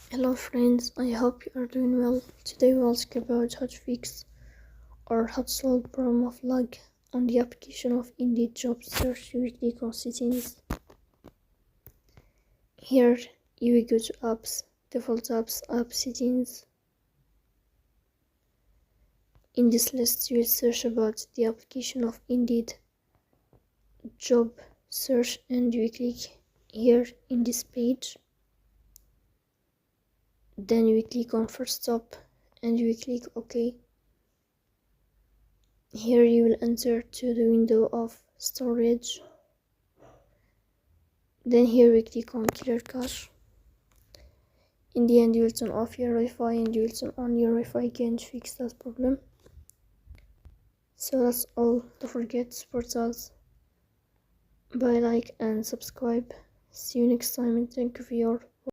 Hello friends, I hope you are doing well. Today we'll talk about how to fix or how to solve the problem of lag on the application of Indeed job search. You will click on settings. Here you will go to apps, default apps, app settings. In this list you will search about the application of Indeed job search and you will click here in this page. Then you will click on first stop and you will click OK. Here you will enter to the window of storage. Then here we click on clear cache. In the end you will turn off your Wi-Fi and you will turn on your Wi-Fi again to fix that problem. So that's all. Don't forget to support us by like and subscribe. See you next time and thank you for your